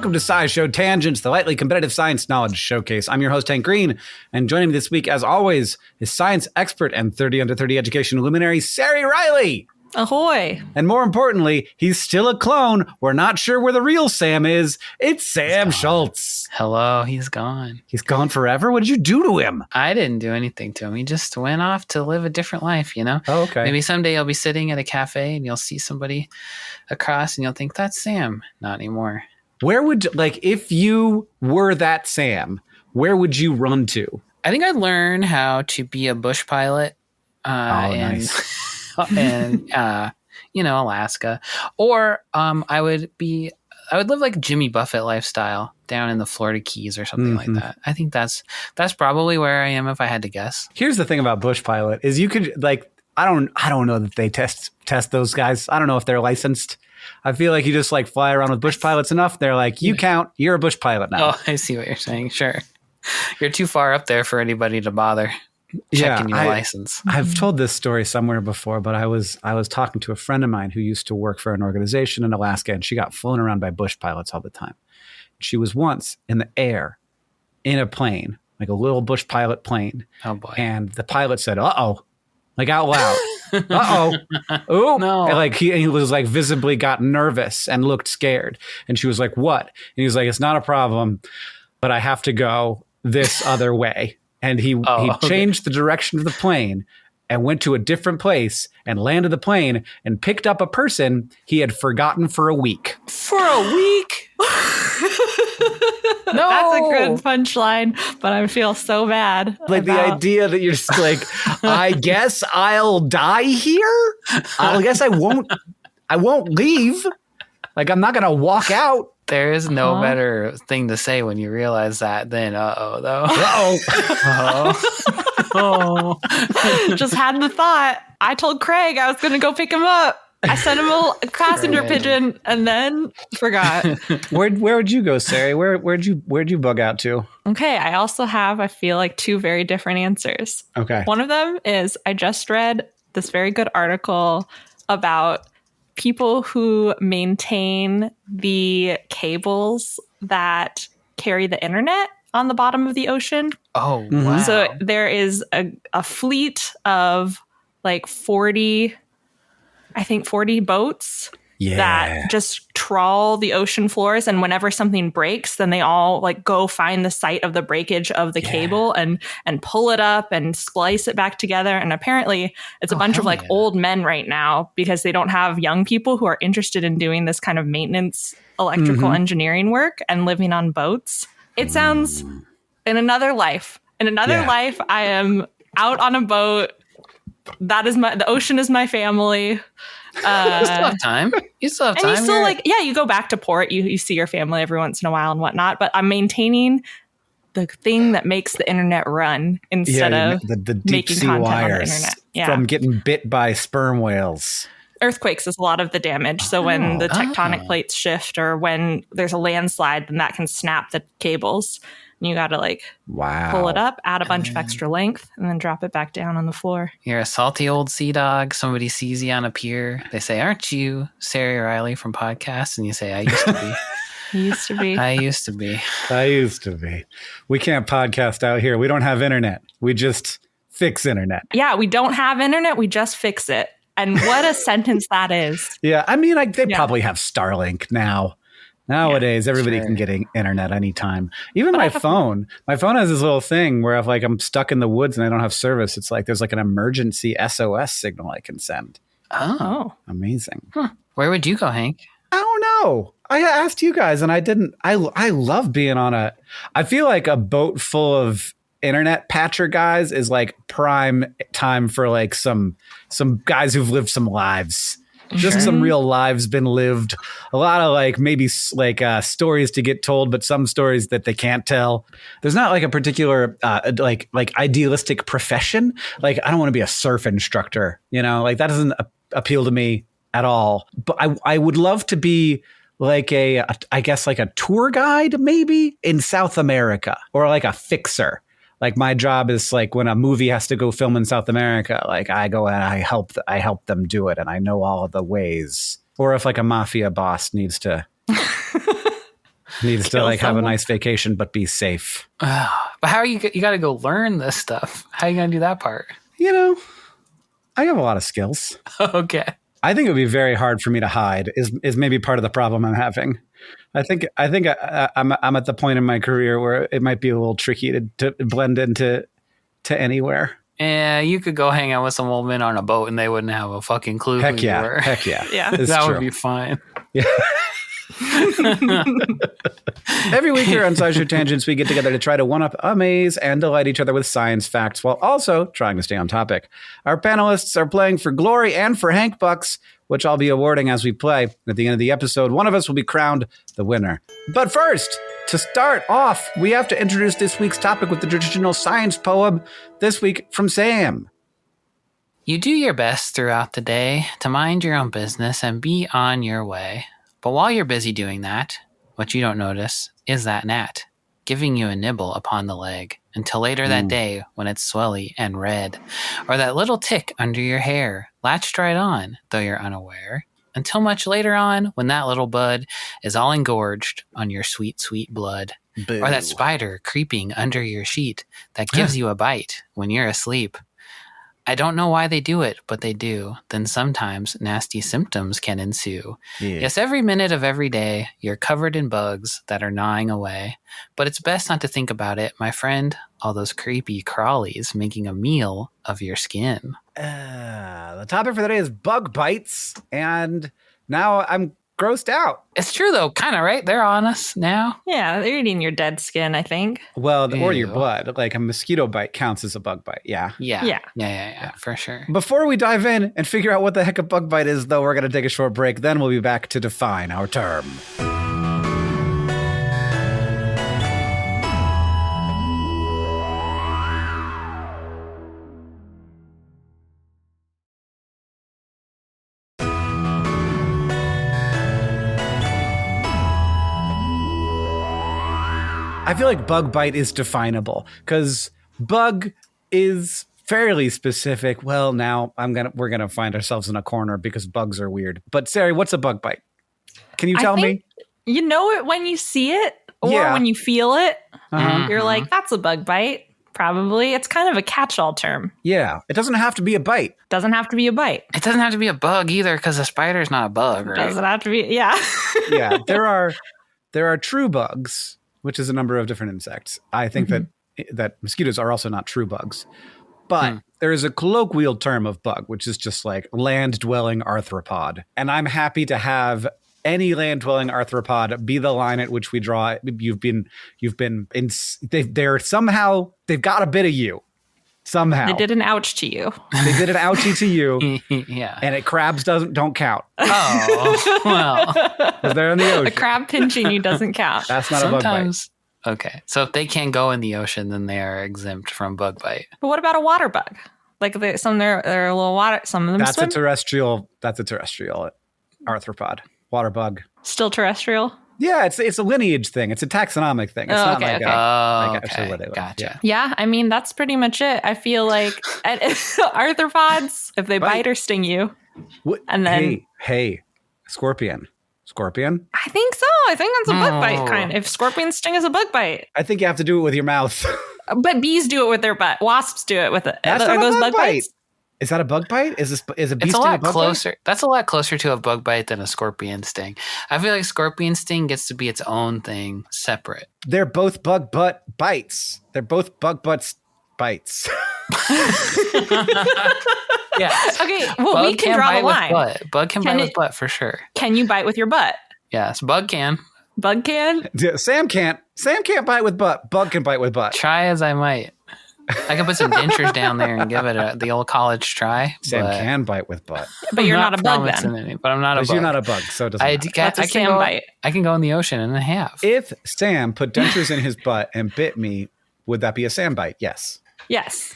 Welcome to SciShow Tangents, the lightly competitive science knowledge showcase. I'm your host, Hank Green, and joining me this week, as always, is science expert and 30 under 30 education luminary, Sari Riley. Ahoy. And more importantly, he's still a clone. We're not sure where the real Sam is. It's Sam Schultz. Hello, he's gone. He's gone forever? What did you do to him? I didn't do anything to him. He just went off to live a different life, you know? Oh, okay. Maybe someday you'll be sitting at a cafe and you'll see somebody across and you'll think, that's Sam. Not anymore. Where would, if you were that Sam, where would you run to? I think I'd learn how to be a bush pilot. Nice. And Alaska, or I would live like Jimmy Buffett lifestyle down in the Florida Keys or something like that. I think that's probably where I am if I had to guess. Here's the thing about bush pilot is you could I don't know that they test those guys. I don't know if they're licensed. I feel like you just fly around with bush pilots enough. They're like, you count, you're a bush pilot now. Oh, I see what you're saying. Sure, you're too far up there for anybody to bother checking your license. I've told this story somewhere before, but I was talking to a friend of mine who used to work for an organization in Alaska, and she got flown around by bush pilots all the time. She was once in the air in a plane, like a little bush pilot plane. Oh boy. And the pilot said, "Uh-oh," out loud. "Uh-oh." Oh, no. And he was visibly got nervous and looked scared. And she was like, "What?" And he was like, "It's not a problem, but I have to go this other way." And he changed the direction of the plane and went to a different place and landed the plane and picked up a person he had forgotten for a week. For a week? No. That's a good punchline, but I feel so bad. The idea that you're just I guess I'll die here? I guess I won't leave. I'm not going to walk out. There is no better thing to say when you realize that than uh-oh, though. Uh-oh. Just had the thought. I told Craig I was going to go pick him up. I sent him a passenger pigeon and then forgot. Where would you go, Sari? Where'd you bug out to? Okay, I also have, I feel like, two very different answers. Okay. One of them is I just read this very good article about people who maintain the cables that carry the internet on the bottom of the ocean. Oh, wow. So there is a fleet of 40 boats that just trawl the ocean floors. And whenever something breaks, then they all go find the site of the breakage of the cable and pull it up and splice it back together. And apparently it's a bunch of old men right now because they don't have young people who are interested in doing this kind of maintenance, electrical engineering work and living on boats. It sounds in another life. In another life, I am out on a boat. The ocean is my family. You still have time. You still have time. And you still you go back to port. You see your family every once in a while and whatnot. But I'm maintaining the thing that makes the internet run instead of the deep making sea content wires on the internet. Yeah. From getting bit by sperm whales. Earthquakes is a lot of the damage. So when the tectonic plates shift or when there's a landslide, then that can snap the cables. And you got to pull it up, add a bunch of extra length, and then drop it back down on the floor. You're a salty old sea dog. Somebody sees you on a pier. They say, "Aren't you Sari Riley from podcasts?" And you say, "I used to be." Used to be. I used to be. I used to be. We can't podcast out here. We don't have internet. We just fix internet. Yeah, we don't have internet. We just fix it. And what a sentence that is. Yeah, I mean, they probably have Starlink now. Nowadays, everybody can get internet anytime. Even my phone. My phone has this little thing where if I'm stuck in the woods and I don't have service, it's there's an emergency SOS signal I can send. Oh. Amazing. Huh. Where would you go, Hank? I don't know. I asked you guys and I didn't. I love being on I feel like a boat full of internet patcher guys is prime time for some guys who've lived some lives. Just some real lives been lived. A lot of maybe stories to get told, but some stories that they can't tell. There's not a particular idealistic profession. I don't want to be a surf instructor, that doesn't appeal to me at all. But I would love to be a tour guide maybe in South America or a fixer. My job is when a movie has to go film in South America, I go and I help them do it. And I know all of the ways. Or if a mafia boss needs to Needs to like have a nice vacation, but be safe. But how are you got to go learn this stuff? How are you going to do that part? You know, I have a lot of skills. Okay. I think it would be very hard for me to hide is maybe part of the problem I'm having. I think I'm at the point in my career where it might be a little tricky to blend into anywhere. Yeah, you could go hang out with some old men on a boat and they wouldn't have a fucking clue who you were. Heck yeah. Yeah. That would be fine. Yeah. Every week here on SciShow Tangents, we get together to try to one-up, amaze, and delight each other with science facts while also trying to stay on topic. Our panelists are playing for glory and for Hank Bucks, which I'll be awarding as we play. At the end of the episode, one of us will be crowned the winner. But first, to start off, we have to introduce this week's topic with the traditional science poem, this week from Sam. You do your best throughout the day to mind your own business and be on your way. But while you're busy doing that, what you don't notice is that gnat giving you a nibble upon the leg until later that day when it's swelly and red, or that little tick under your hair latched right on, though you're unaware, until much later on when that little bud is all engorged on your sweet, sweet blood, Boo. or that spider creeping under your sheet that gives you a bite when you're asleep. I don't know why they do it, but they do. Then sometimes nasty symptoms can ensue. Yeah. Yes, every minute of every day, you're covered in bugs that are gnawing away. But it's best not to think about it, my friend. All those creepy crawlies making a meal of your skin. The topic for today is bug bites, and now I'm grossed out. It's true, though, kind of, right? They're on us now. Yeah, they're eating your dead skin, I think. Well, or your Ew. blood. Like a mosquito bite counts as a bug bite. Yeah. Yeah, for sure. Before we dive in and figure out what the heck a bug bite is, though, we're going to take a short break. Then we'll be back to define our term. I feel like bug bite is definable because bug is fairly specific. Well, now we're gonna find ourselves in a corner because bugs are weird. But Sari, what's a bug bite? Can you tell me? You know it when you see it or when you feel it. Uh-huh. You're like, that's a bug bite. Probably. It's kind of a catch-all term. Yeah, it doesn't have to be a bite. Doesn't have to be a bite. It doesn't have to be a bug either because a spider's not a bug, right? Doesn't have to be. Yeah. Yeah, there are true bugs, which is a number of different insects. I think that mosquitoes are also not true bugs. But there is a colloquial term of bug, which is just like land-dwelling arthropod. And I'm happy to have any land-dwelling arthropod be the line at which we draw it. They've got a bit of you. Somehow. They did an ouch to you. They did an ouchie to you. Yeah. And crabs don't count. Oh, well. Because they're in the ocean. A crab pinching you doesn't count. That's not a bug bite. Okay. So if they can't go in the ocean, then they are exempt from bug bite. But what about a water bug? Like some they're a little water. Some of them That's swim. That's a terrestrial arthropod. Water bug. Still terrestrial. Yeah, it's a lineage thing. It's a taxonomic thing. It's not like okay. where they live. Gotcha. Yeah, I mean, that's pretty much it. I feel like arthropods, if they bite or sting you, and then... Hey, scorpion. I think so. I think that's a bug bite kind. If scorpions sting is a bug bite. I think you have to do it with your mouth. But bees do it with their butt. Wasps do it with it. That's Are not those a bug bite. bites? Is that a bug bite? Is a bee It's a sting lot a bug closer. bite? That's a lot closer to a bug bite than a scorpion sting. I feel like scorpion sting gets to be its own thing, separate. They're both bug butt bites. They're both bug butts bites. Yeah. Okay, well, Bug we can draw the line. Bug can bite with butt for sure. Can you bite with your butt? Yes, bug can. Bug can? Sam can't. Sam can't bite with butt. Bug can bite with butt. Try as I might. I can put some dentures down there and give it the old college try. Sam can bite with butt. But you're not a bug then. But I'm not a bug. You're not a bug, so it doesn't matter. That's a Sam bite. I can go in the ocean and a half. If Sam put dentures in his butt and bit me, would that be a Sam bite? Yes. Yes.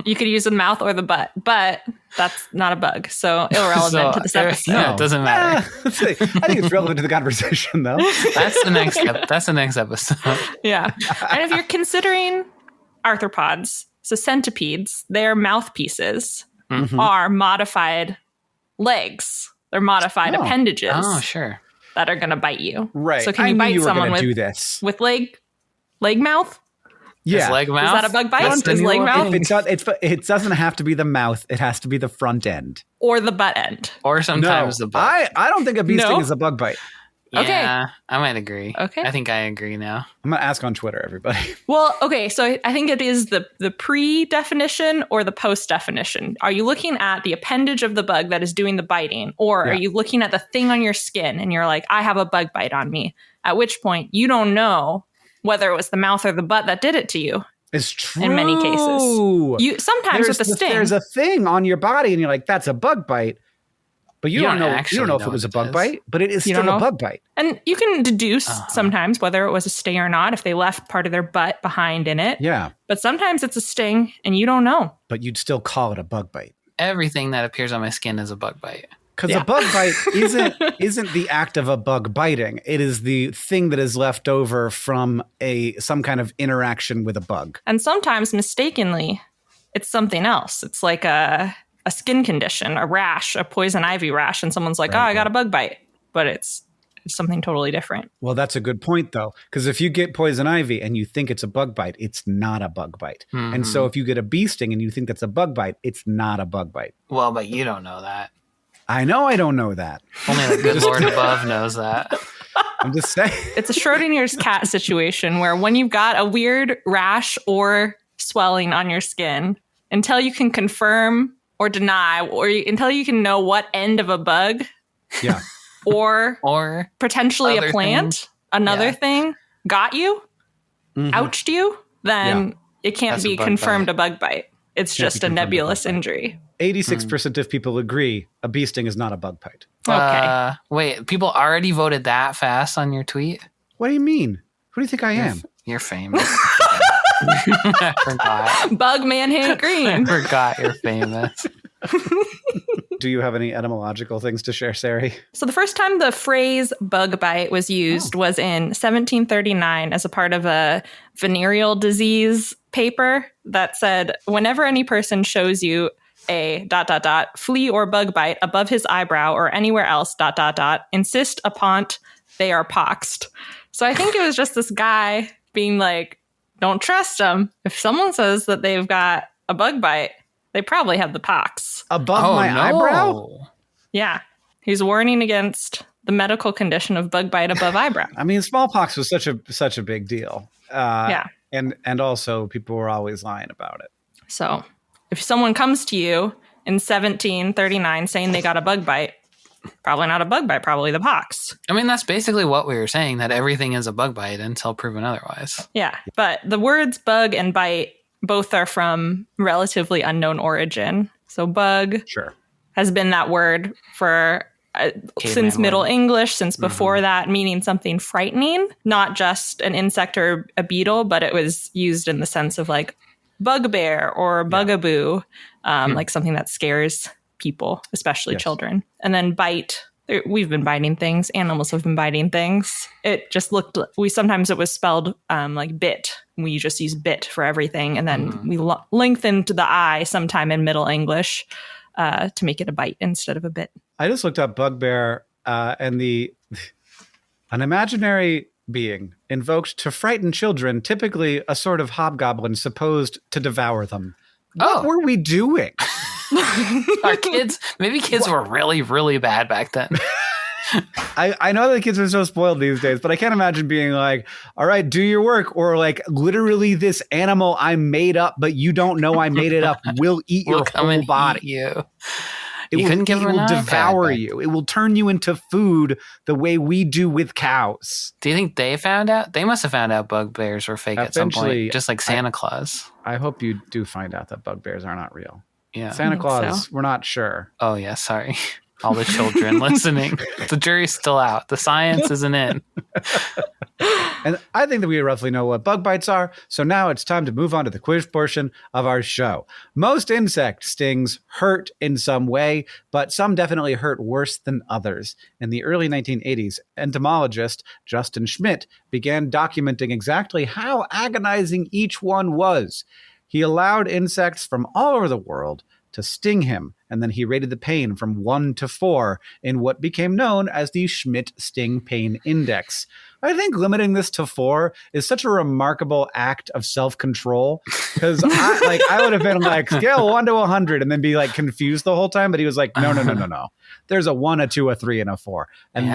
You could use the mouth or the butt, but that's not a bug. So irrelevant to this episode. No, it doesn't matter. I think it's relevant to the conversation, though. That's the next episode. Yeah. And if you're considering arthropods, so centipedes, their mouthpieces are modified legs. They're modified appendages. Oh, sure. that are going to bite you. Right. So can I you knew bite you were someone gonna do with this. leg mouth? Yeah. Is leg mouth? Is that a bug bite? That's the Is new leg mouth? It doesn't have to be the mouth. It has to be the front end. Or the butt end? Or sometimes the butt. I don't think a bee sting No? is a bug bite. Yeah, Okay. I might agree. Okay. I think I agree now. I'm gonna ask on Twitter, everybody. Well, okay, so I think it is the pre-definition or the post-definition. Are you looking at the appendage of the bug that is doing the biting, or are you looking at the thing on your skin and you're like, I have a bug bite on me? At which point you don't know whether it was the mouth or the butt that did it to you. It's true. In many cases. You sometimes with the sting. There's a thing on your body and you're like, that's a bug bite. But you don't know if it was a bug bite, but it is still a bug bite. And you can deduce sometimes whether it was a sting or not if they left part of their butt behind in it. Yeah. But sometimes it's a sting and you don't know. But you'd still call it a bug bite. Everything that appears on my skin is a bug bite. Because a bug bite isn't the act of a bug biting. It is the thing that is left over from some kind of interaction with a bug. And sometimes mistakenly, it's something else. It's like a skin condition, a rash, a poison ivy rash, and someone's like, I got a bug bite. But it's something totally different. Well, that's a good point, though, because if you get poison ivy and you think it's a bug bite, it's not a bug bite. Mm-hmm. And so if you get a bee sting and you think that's a bug bite, it's not a bug bite. Well, but you don't know that. I know I don't know that. Only the good Lord above knows that. I'm just saying. It's a Schrodinger's cat situation where when you've got a weird rash or swelling on your skin, until you can confirm or deny, or until you can know what end of a bug, or potentially a plant, another thing got you, ouched you, then it can't be confirmed a bug bite. It's just a nebulous injury. 86% of people agree a bee sting is not a bug bite. Okay. Wait, people already voted that fast on your tweet? What do you mean? Who do you think I am? You're famous. I forgot. Bug man Hank Green. I forgot you're famous. Do you have any etymological things to share, Sari? So the first time the phrase bug bite was used was in 1739 as a part of a venereal disease paper that said, whenever any person shows you a ... flea or bug bite above his eyebrow or anywhere else ... insist upon they are poxed. So I think it was just this guy being like, don't trust them. If someone says that they've got a bug bite, they probably have the pox. Above my eyebrow? Yeah. He's warning against the medical condition of bug bite above eyebrow. I mean, smallpox was such a big deal. And also people were always lying about it. So if someone comes to you in 1739 saying they got a bug bite, probably not a bug bite, probably the pox. I mean, that's basically what we were saying, that everything is a bug bite until proven otherwise. Yeah. But the words bug and bite both are from relatively unknown origin. So bug has been that word for since Middle English, since before that, meaning something frightening, not just an insect or a beetle, but it was used in the sense of like bugbear or bugaboo, like something that scares people, especially children. And then bite. We've been biting things. Animals have been biting things. It just looked, sometimes it was spelled like bit. We just use bit for everything. And then we lengthened the I sometime in Middle English to make it a bite instead of a bit. I just looked up bugbear and an imaginary being invoked to frighten children, typically a sort of hobgoblin supposed to devour them. What were we doing? Our kids, maybe kids were really, really bad back then. I know that kids are so spoiled these days, but I can't imagine being like, all right, do your work. Or like literally this animal I made up, but you don't know I made it up, will eat your whole body. It will devour you. It will turn you into food the way we do with cows. Do you think they found out? They must have found out bugbears were fake at some point, just like Santa Claus. I hope you do find out that bugbears are not real. Yeah, Santa Claus, we're not sure. Oh, yeah, sorry. All the children listening. The jury's still out. The science isn't in. And I think that we roughly know what bug bites are. So now it's time to move on to the quiz portion of our show. Most insect stings hurt in some way, but some definitely hurt worse than others. In the early 1980s, entomologist Justin Schmidt began documenting exactly how agonizing each one was. He allowed insects from all over the world to sting him, and then he rated the pain from 1 to 4 in what became known as the Schmidt Sting Pain Index. I think limiting this to 4 is such a remarkable act of self-control, because I would have been like, scale 1 to 100 and then be like confused the whole time, but he was like, no. There's a 1, a 2, a 3, and a 4. And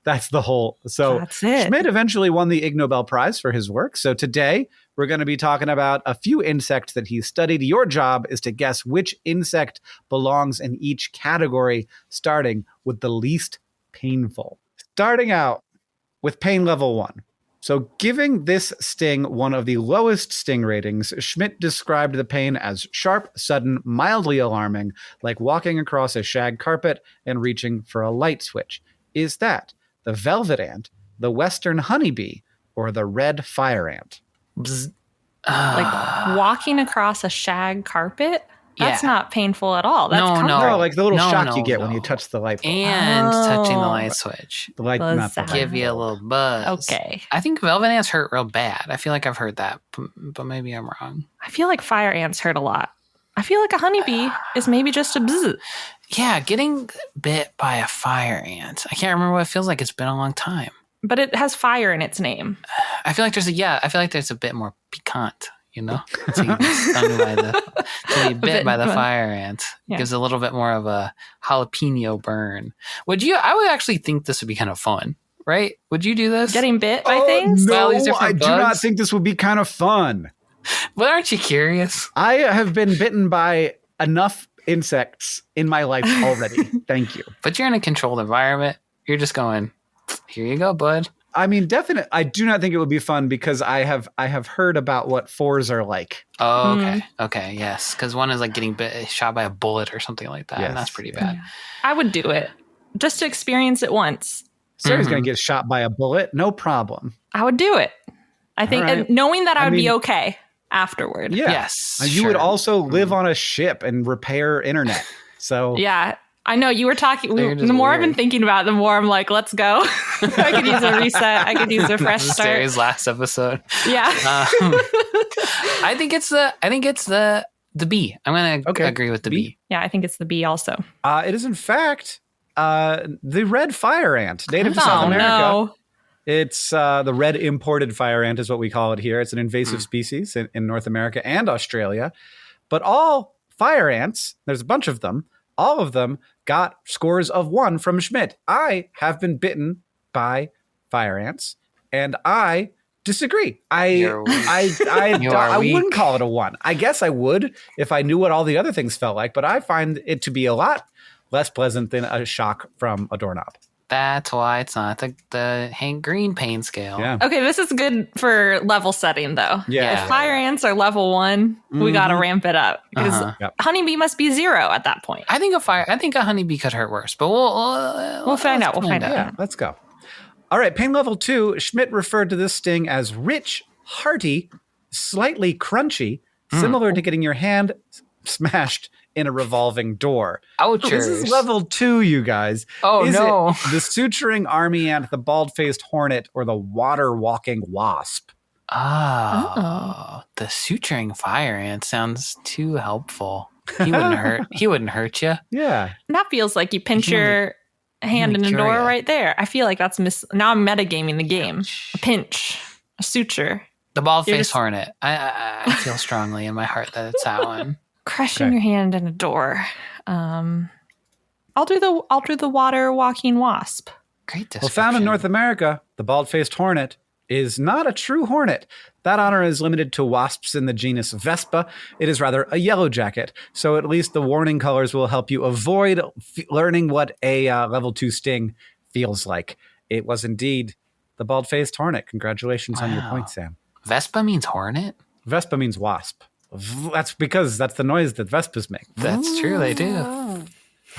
that's the whole. So Schmidt eventually won the Ig Nobel Prize for his work. So today we're going to be talking about a few insects that he studied. Your job is to guess which insect belongs in each category, starting with the least painful. Starting out with pain level 1. So giving this sting one of the lowest sting ratings, Schmidt described the pain as sharp, sudden, mildly alarming, like walking across a shag carpet and reaching for a light switch. Is that the velvet ant, the western honeybee, or the red fire ant? Like walking across a shag carpet? That's not painful at all. That's no, like the little shock you get when you touch the light bulb. And touching the light switch. The light not the give you a little buzz. Okay. I think velvet ants hurt real bad. I feel like I've heard that, but maybe I'm wrong. I feel like fire ants hurt a lot. I feel like a honeybee is maybe just a bzz. Yeah, getting bit by a fire ant. I can't remember what it feels like. It's been a long time. But it has fire in its name. I feel like there's a bit more piquant, you know? To be bit by the fire ant. Yeah. Gives a little bit more of a jalapeno burn. I would actually think this would be kind of fun, right? Would you do this? Getting bit by things? No, I do not think this would be kind of fun. But aren't you curious? I have been bitten by enough insects in my life already. Thank you. But you're in a controlled environment. You're just going, here you go, bud. I mean, definitely. I do not think it would be fun because I have heard about what 4s are like. Oh, okay. Mm-hmm. Okay, yes. Because one is like getting shot by a bullet or something like that. Yes. And that's pretty bad. Yeah. I would do it just to experience it once. Sarah's going to get shot by a bullet. No problem. I would do it. I think, and knowing that I would be okay afterward. Yeah. Yes. You would also live on a ship and repair internet. So yeah. I know you were talking. The more I've been thinking about it, the more I'm like, let's go. I could use a reset. I could use a fresh start. Sarah's last episode. Yeah. I think it's the bee. I'm going to agree with the bee. Yeah, I think it's the bee also. It is in fact the red fire ant, native to South America. No. It's the red imported fire ant is what we call it here. It's an invasive species in North America and Australia. But all fire ants, there's a bunch of them, all of them got scores of 1 from Schmidt. I have been bitten by fire ants, and I disagree. I wouldn't call it a 1. I guess I would if I knew what all the other things felt like, but I find it to be a lot less pleasant than a shock from a doorknob. That's why it's not the Hank Green pain scale. Yeah. Okay, this is good for level setting, though. Yeah. If fire ants are level 1, we got to ramp it up because honeybee must be 0 at that point. I think a honeybee could hurt worse, but we'll find out. We'll find out. Yeah, let's go. All right, pain level 2. Schmidt referred to this sting as rich, hearty, slightly crunchy, similar to getting your hand smashed in a revolving door. Ouchers. This is level 2, you guys. Oh, is no. It the suturing army ant, the bald-faced hornet, or the water-walking wasp? Oh, the suturing fire ant sounds too helpful. He wouldn't hurt you. Yeah. That feels like you pinch your hand in a door right there. I feel like that's now I'm metagaming the game. A pinch, a suture. The bald-faced hornet. I feel strongly in my heart that it's that one. Crushing your hand in a door. I'll do the water walking wasp. Great description. Well, found in North America, the bald-faced hornet is not a true hornet. That honor is limited to wasps in the genus Vespa. It is rather a yellow jacket. So at least the warning colors will help you avoid learning what a level 2 sting feels like. It was indeed the bald-faced hornet. Congratulations on your point, Sam. Vespa means hornet? Vespa means wasp. That's because that's the noise that Vespas make. That's true, they do.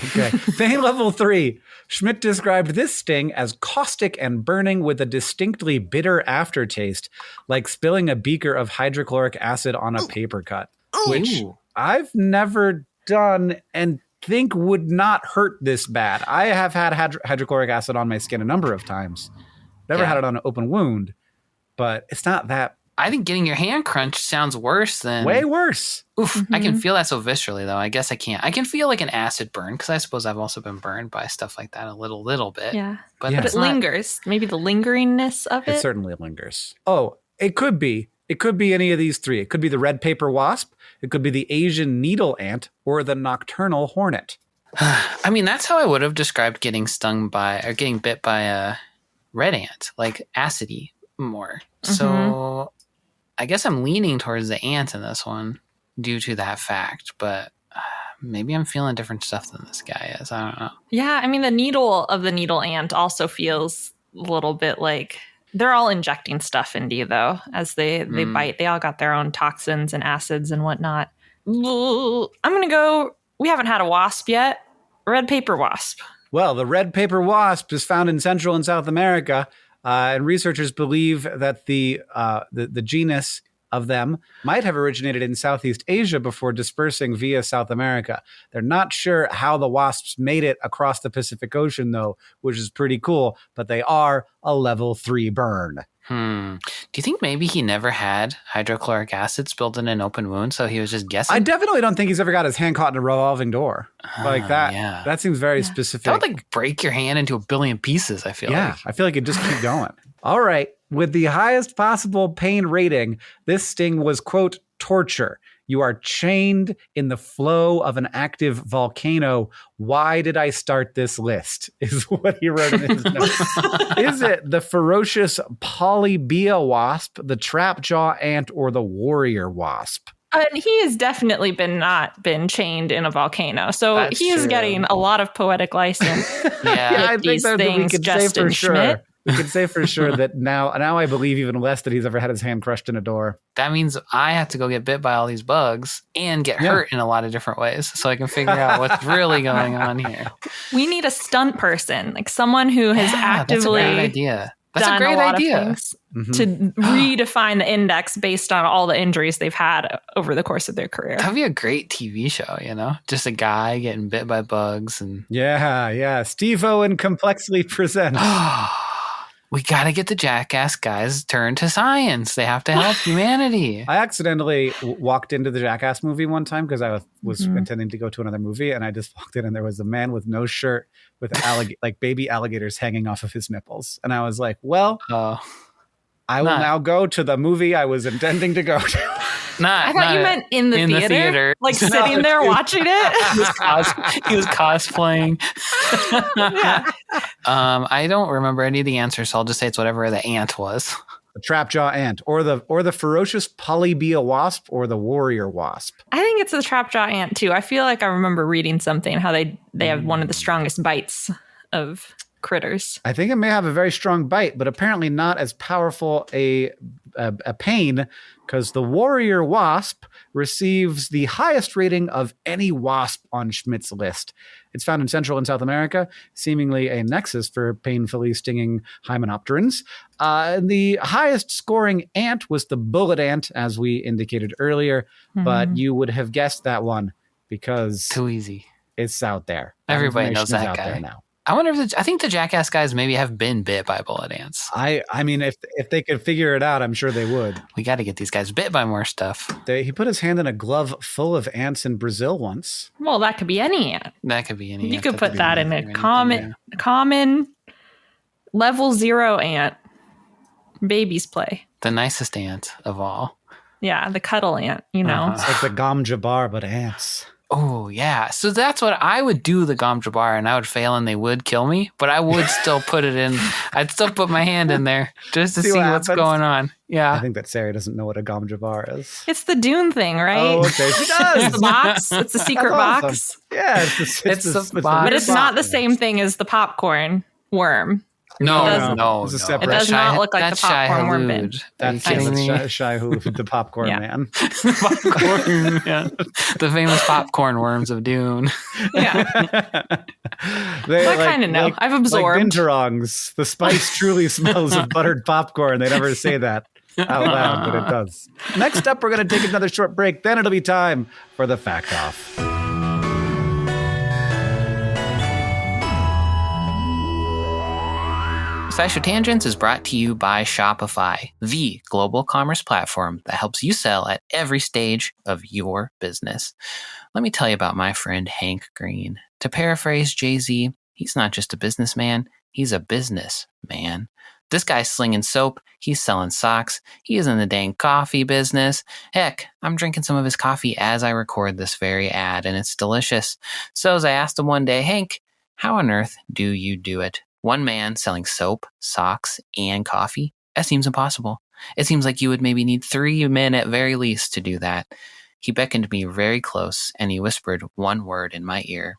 Okay. Pain level 3. Schmidt described this sting as caustic and burning with a distinctly bitter aftertaste, like spilling a beaker of hydrochloric acid on a paper cut, which I've never done and think would not hurt this bad. I have had hydrochloric acid on my skin a number of times. Never had it on an open wound, but it's not that I think getting your hand crunched sounds worse than... Way worse. Oof, I can feel that so viscerally, though. I guess I can't. I can feel like an acid burn, because I suppose I've also been burned by stuff like that a little bit. Yeah. But it lingers. Maybe the lingeringness of it. It certainly lingers. Oh, it could be. It could be any of these three. It could be the red paper wasp. It could be the Asian needle ant or the nocturnal hornet. I mean, that's how I would have described getting stung by or getting bit by a red ant, like acidy more. So I guess I'm leaning towards the ant in this one due to that fact, but maybe I'm feeling different stuff than this guy is. I don't know. Yeah, I mean, the needle of the needle ant also feels a little bit like they're all injecting stuff into you, though, as they bite. They all got their own toxins and acids and whatnot. I'm going to go, we haven't had a wasp yet. Red paper wasp. Well, the red paper wasp is found in Central and South America, and researchers believe that the genus of them might have originated in Southeast Asia before dispersing via South America. They're not sure how the wasps made it across the Pacific Ocean, though, which is pretty cool, but they are a level 3 burn. Do you think maybe he never had hydrochloric acid spilled in an open wound, so he was just guessing? I definitely don't think he's ever got his hand caught in a revolving door like that. Yeah. That seems very specific. That would like break your hand into a billion pieces, I feel like. Yeah, I feel like it'd just keep going. All right. With the highest possible pain rating, this sting was, quote, torture. You are chained in the flow of an active volcano. Why did I start this list? Is what he wrote in his notes. Is it the ferocious Bumblebee wasp, the trapjaw ant, or the warrior wasp? And he has definitely not been chained in a volcano. So That's he is true. getting a lot of poetic license. Yeah, I think that we can say for sure. We can say for sure that now I believe even less that he's ever had his hand crushed in a door. That means I have to go get bit by all these bugs and get hurt in a lot of different ways, so I can figure out what's really going on here. We need a stunt person, like someone who has actively that's a great idea. That's done a great lot idea. of things to redefine the index based on all the injuries they've had over the course of their career. That'd be a great TV show, you know? Just a guy getting bit by bugs and Steve-O and Complexly presents. We got to get the jackass guys turned to science. They have to help humanity. I accidentally walked into the Jackass movie one time because I was intending to go to another movie, and I just walked in and there was a man with no shirt with like baby alligators hanging off of his nipples. And I was like, well, I will now go to the movie I was intending to go to. I thought you meant in the theater. Like sitting there watching it. He was cosplaying. I don't remember any of the answers, so I'll just say it's whatever the ant was. The trapjaw ant, or the ferocious Bumblebee wasp, or the warrior wasp. I think it's the trapjaw ant too. I feel like I remember reading something how they have one of the strongest bites of critters. I think it may have a very strong bite, but apparently not as powerful a pain, because the warrior wasp receives the highest rating of any wasp on Schmidt's list. It's found in Central and South America, seemingly a nexus for painfully stinging hymenopterans. The highest scoring ant was the bullet ant, as we indicated earlier, but you would have guessed that one because too easy. It's out there. Everybody knows that out guy there now. I wonder if I think the jackass guys maybe have been bit by bullet ants. I mean, if they could figure it out, I'm sure they would. We got to get these guys bit by more stuff. He put his hand in a glove full of ants in Brazil once. Well, that could be any ant. That could be any ant. You could put that in a common level 0 ant. Babies play. The nicest ant of all. Yeah, the cuddle ant, you know. It's like the Gom Jabbar, but ants. Oh, yeah. So that's what I would do, the Gom Jabbar, and I would fail and they would kill me, but I would still put it in. I'd still put my hand in there just to see what's going on. Yeah. I think that Sarah doesn't know what a Gom Jabbar is. It's the Dune thing, right? Oh, okay. She does. It's the box. It's a secret box. Awesome. Yeah. It's the box. But it's not the same thing as the popcorn worm. No. It's a separate. It does not look like the popcorn worm bin. That's Shai Hulud, the popcorn man. Popcorn man. The famous popcorn worms of Dune. Yeah. I kind of know. I've absorbed. Like binturongs. The spice truly smells of buttered popcorn. They never say that out loud, but it does. Next up, we're going to take another short break. Then it'll be time for the Fact Off. SciShow Tangents is brought to you by Shopify, the global commerce platform that helps you sell at every stage of your business. Let me tell you about my friend Hank Green. To paraphrase Jay-Z, he's not just a businessman, he's a businessman. This guy's slinging soap, he's selling socks, he is in the dang coffee business. Heck, I'm drinking some of his coffee as I record this very ad, and it's delicious. So as I asked him one day, Hank, how on earth do you do it? One man selling soap, socks, and coffee? That seems impossible. It seems like you would maybe need 3 men at very least to do that. He beckoned me very close, and he whispered one word in my ear.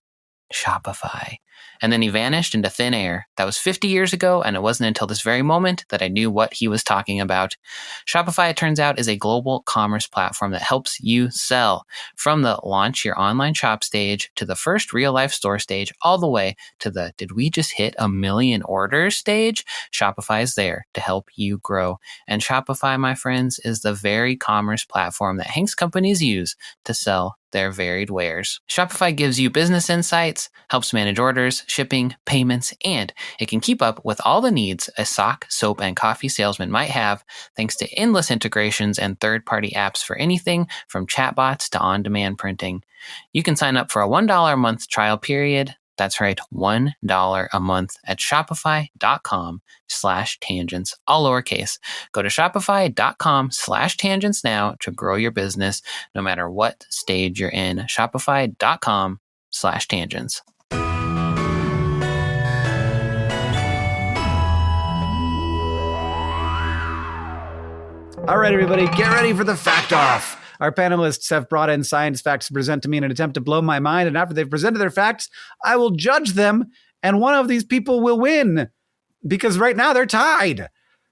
Shopify. And then he vanished into thin air. That was 50 years ago, and it wasn't until this very moment that I knew what he was talking about. Shopify, it turns out, is a global commerce platform that helps you sell. From the launch your online shop stage to the first real-life store stage, all the way to the did we just hit 1 million orders stage? Shopify is there to help you grow. And Shopify, my friends, is the very commerce platform that Hank's companies use to sell their varied wares. Shopify gives you business insights, helps manage orders, shipping, payments, and it can keep up with all the needs a sock, soap, and coffee salesman might have thanks to endless integrations and third-party apps for anything from chatbots to on-demand printing. You can sign up for a $1 a month trial period. That's right, $1 a month at shopify.com/tangents, all lowercase. Go to shopify.com/tangents now to grow your business no matter what stage you're in. Shopify.com/tangents. All right, everybody, get ready for the fact off. Our panelists have brought in science facts to present to me in an attempt to blow my mind. And after they've presented their facts, I will judge them. And one of these people will win because right now they're tied.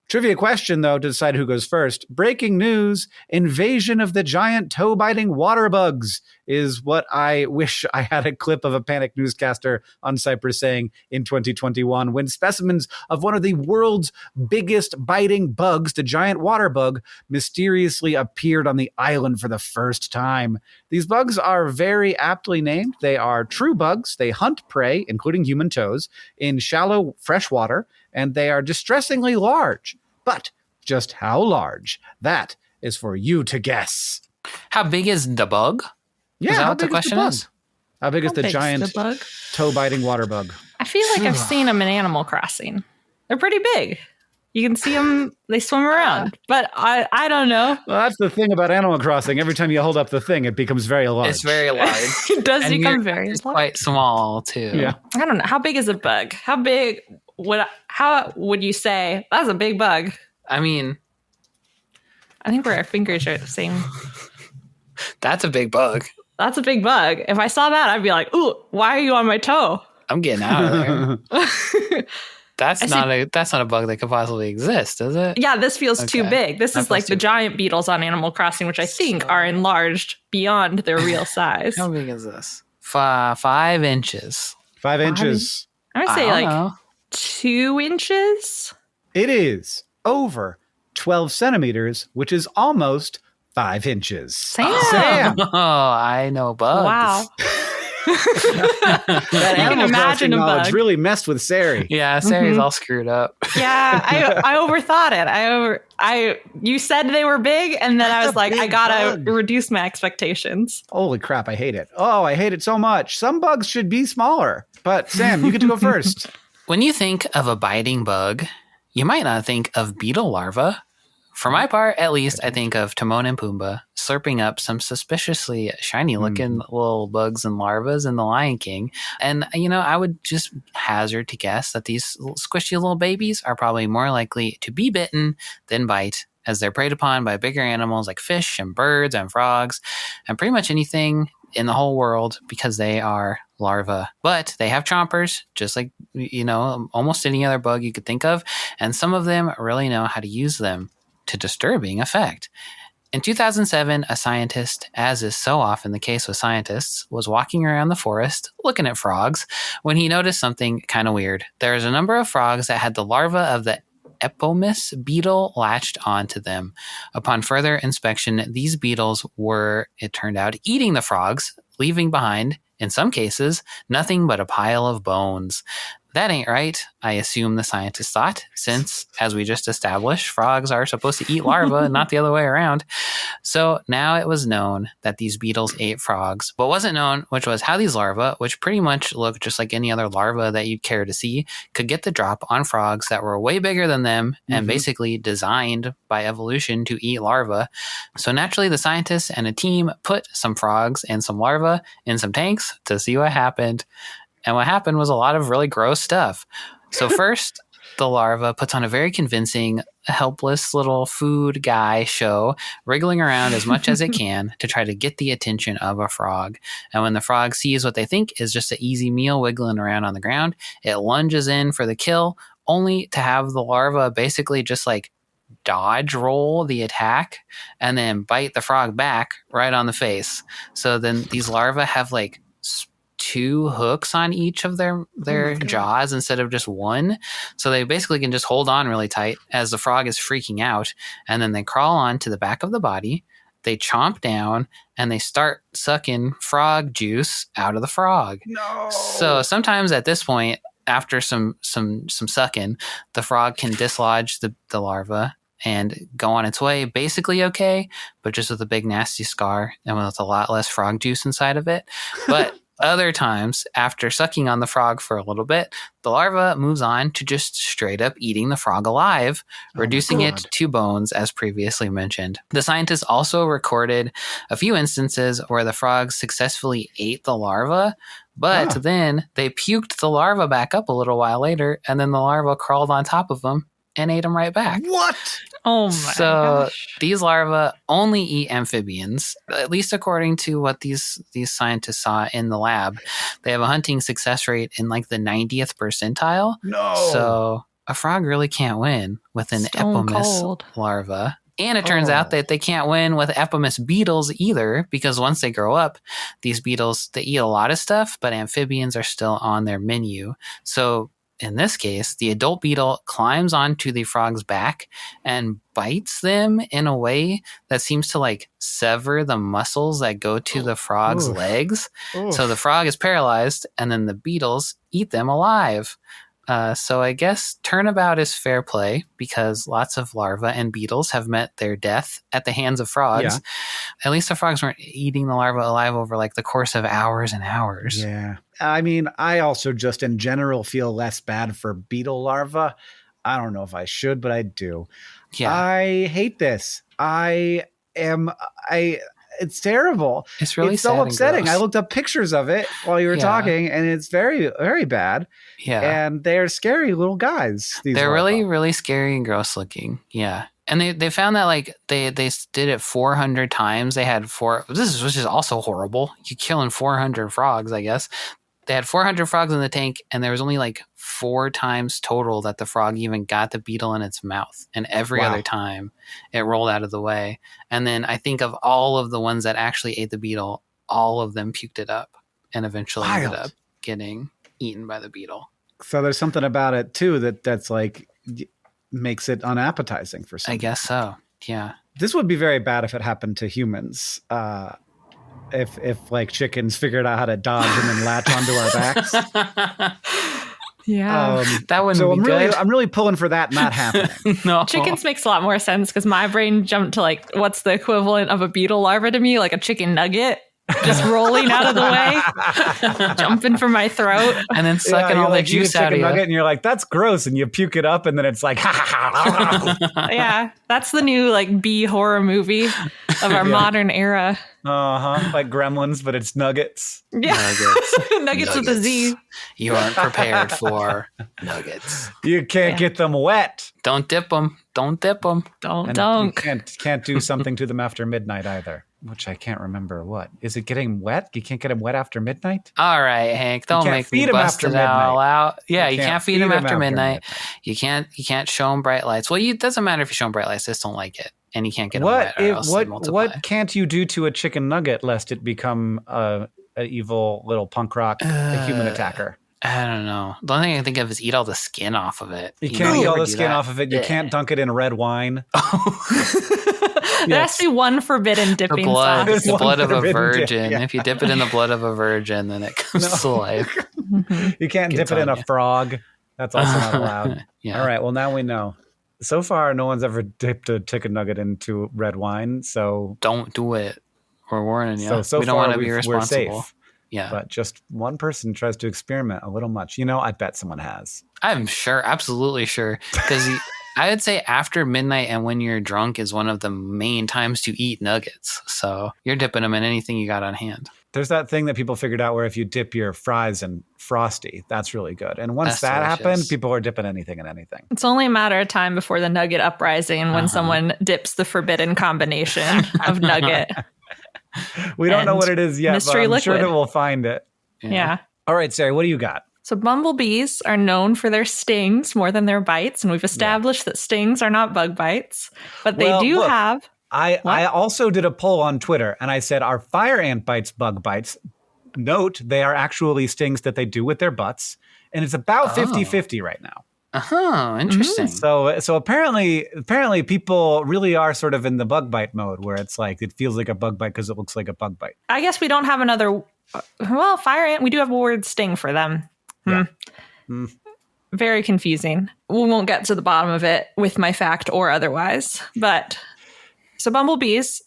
Trivia question, though, to decide who goes first. Breaking news, invasion of the giant toe-biting water bugs is what I wish I had a clip of a panic newscaster on Cyprus saying in 2021 when specimens of one of the world's biggest biting bugs, the giant water bug, mysteriously appeared on the island for the first time. These bugs are very aptly named. They are true bugs. They hunt prey, including human toes, in shallow fresh water, and they are distressingly large. But just how large? That is for you to guess. How big is the bug? Yeah, is that how what the big question is the bug? is? How big is the giant bug? toe-biting water bug? I feel like I've seen them in Animal Crossing. They're pretty big. You can see them, they swim around. But I don't know. Well, that's the thing about Animal Crossing. Every time you hold up the thing, it becomes very large. It's very large. It does And become very it's large. quite small, too. Yeah. I don't know. How big is a bug? How big how would you say that's a big bug? I mean, I think where our fingers are the same. that's a big bug. That's a big bug. If I saw that, I'd be like, ooh, why are you on my toe? I'm getting out of there. That's not a bug that could possibly exist, is it? Yeah, this feels too big. This is like the big. giant beetles on Animal Crossing, which I think are enlarged beyond their real size. How big is this? 5 inches. 5 inches. I would say I like don't know. 2 inches. It is over 12 centimeters, which is almost 5 inches. Sam. Oh, I know bugs. Wow. That can Animal Crossing imagine a knowledge bug. really messed with Sari. Yeah, Sari's all screwed up. Yeah, I overthought it. You said they were big, and then I was like, I gotta reduce my expectations. Holy crap, I hate it. Oh, I hate it so much. Some bugs should be smaller. But Sam, you get to go first. When you think of a biting bug, you might not think of beetle larvae. For my part, at least, I think of Timon and Pumbaa slurping up some suspiciously shiny-looking little bugs and larvas in The Lion King. And, I would just hazard to guess that these little squishy little babies are probably more likely to be bitten than bite, as they're preyed upon by bigger animals like fish and birds and frogs and pretty much anything in the whole world because they are larvae. But they have chompers, just like, almost any other bug you could think of. And some of them really know how to use them to disturbing effect. In 2007, a scientist, as is so often the case with scientists, was walking around the forest looking at frogs when he noticed something kind of weird. There was a number of frogs that had the larva of the Epomis beetle latched onto them. Upon further inspection, these beetles were, it turned out, eating the frogs, leaving behind, in some cases, nothing but a pile of bones. that ain't right, I assume the scientists thought, since, as we just established, frogs are supposed to eat larvae and not the other way around. So now it was known that these beetles ate frogs. What wasn't known, which was how these larvae, which pretty much look just like any other larva that you'd care to see, could get the drop on frogs that were way bigger than them and basically designed by evolution to eat larvae. So naturally, the scientists and a team put some frogs and some larvae in some tanks to see what happened. And what happened was a lot of really gross stuff. So first, the larva puts on a very convincing, helpless little food guy show, wriggling around as much as it can to try to get the attention of a frog. And when the frog sees what they think is just an easy meal wiggling around on the ground, it lunges in for the kill, only to have the larva basically just like dodge roll the attack and then bite the frog back right on the face. So then these larvae have like 2 hooks on each of their jaws instead of just one. So they basically can just hold on really tight as the frog is freaking out. And then they crawl on to the back of the body. They chomp down and they start sucking frog juice out of the frog. No. So sometimes at this point, after some sucking, the frog can dislodge the larva and go on its way basically okay, but just with a big nasty scar and with a lot less frog juice inside of it. But other times, after sucking on the frog for a little bit, the larva moves on to just straight up eating the frog alive, reducing it to bones, as previously mentioned. The scientists also recorded a few instances where the frogs successfully ate the larva, but then they puked the larva back up a little while later, and then the larva crawled on top of them and ate them right back. What? Oh my gosh. These larvae only eat amphibians, at least according to what these scientists saw in the lab. They have a hunting success rate in like the 90th percentile. No. So a frog really can't win with an Epomis larva. And it turns out that they can't win with Epomis beetles either, because once they grow up, these beetles, they eat a lot of stuff, but amphibians are still on their menu. So in this case, the adult beetle climbs onto the frog's back and bites them in a way that seems to like sever the muscles that go to the frog's legs. So the frog is paralyzed and then the beetles eat them alive. So I guess turnabout is fair play because lots of larvae and beetles have met their death at the hands of frogs. Yeah. At least the frogs weren't eating the larva alive over like the course of hours and hours. Yeah. I mean, I also just in general feel less bad for beetle larvae. I don't know if I should, but I do. Yeah. I hate this. It's terrible. It's really so upsetting. I looked up pictures of it while you were talking, and it's very, very bad. Yeah. And they're scary little guys. They're really, really scary and gross looking. Yeah. And they found that like they did it 400 times. They had which is also horrible. You're killing 400 frogs, I guess. They had 400 frogs in the tank, and there was only like 4 times total that the frog even got the beetle in its mouth. And every other time it rolled out of the way. And then I think of all of the ones that actually ate the beetle, all of them puked it up and eventually ended up getting eaten by the beetle. So there's something about it too that's like makes it unappetizing for some. I guess so. Yeah. This would be very bad if it happened to humans. If like chickens figured out how to dodge and then latch onto our backs. Yeah. That wouldn't be good. I'm really pulling for that not happening. No. Chickens makes a lot more sense because my brain jumped to like, what's the equivalent of a beetle larva to me? Like a chicken nugget. Just rolling out of the way, jumping for my throat, and then sucking all the juice out of you. Nugget and you're like, "That's gross," and you puke it up, and then it's like, yeah, that's the new like B horror movie of our modern era. Like Gremlins, but it's nuggets. Yeah, nuggets with a Z. You aren't prepared for nuggets. You can't get them wet. Don't dip them. Don't dip them. Don't dunk. You can't do something to them after midnight either. Which I can't remember. What is it? Getting wet? You can't get them wet after midnight. All right, Hank. Don't make me bust it all out. Yeah, you can't feed them after midnight. You can't show them bright lights. Well, it doesn't matter if you show them bright lights. They just don't like it, and you can't get them wet. Or else they multiply. What can't you do to a chicken nugget lest it become an evil little punk rock a human attacker? I don't know. The only thing I can think of is eat all the skin off of it. You can't eat all the skin off of it. You can't dunk it in red wine. There has to be one forbidden dipping sauce. The blood of a virgin. If you dip it in the blood of a virgin, then it comes to life. You can't Good dip it in a on ya. frog. That's also not allowed. Yeah. All right. Well, now we know. So far, no one's ever dipped a chicken nugget into red wine. So Don't do it. We're warning you. so We don't far want to be we're irresponsible. safe. Yeah. But just one person tries to experiment a little much. I bet someone has. I'm sure, absolutely sure. Because I would say after midnight and when you're drunk is one of the main times to eat nuggets. So you're dipping them in anything you got on hand. There's that thing that people figured out where if you dip your fries in Frosty, that's really good. And once That's that delicious. happened, people are dipping anything in anything. It's only a matter of time before the nugget uprising when someone dips the forbidden combination of nugget. We don't know what it is yet, mystery but I'm sure liquid. that we'll find it. Yeah. All right, Sarah, what do you got? So bumblebees are known for their stings more than their bites. And we've established that stings are not bug bites, but they do have. I also did a poll on Twitter and I said, are fire ant bites bug bites? Note, they are actually stings that they do with their butts. And it's about 50-50 right now. Interesting. So apparently people really are sort of in the bug bite mode where it's like, it feels like a bug bite because it looks like a bug bite. I guess we don't have another. Well, fire ant, we do have a word sting for them. Yeah. Very confusing. We won't get to the bottom of it with my fact or otherwise. But so bumblebees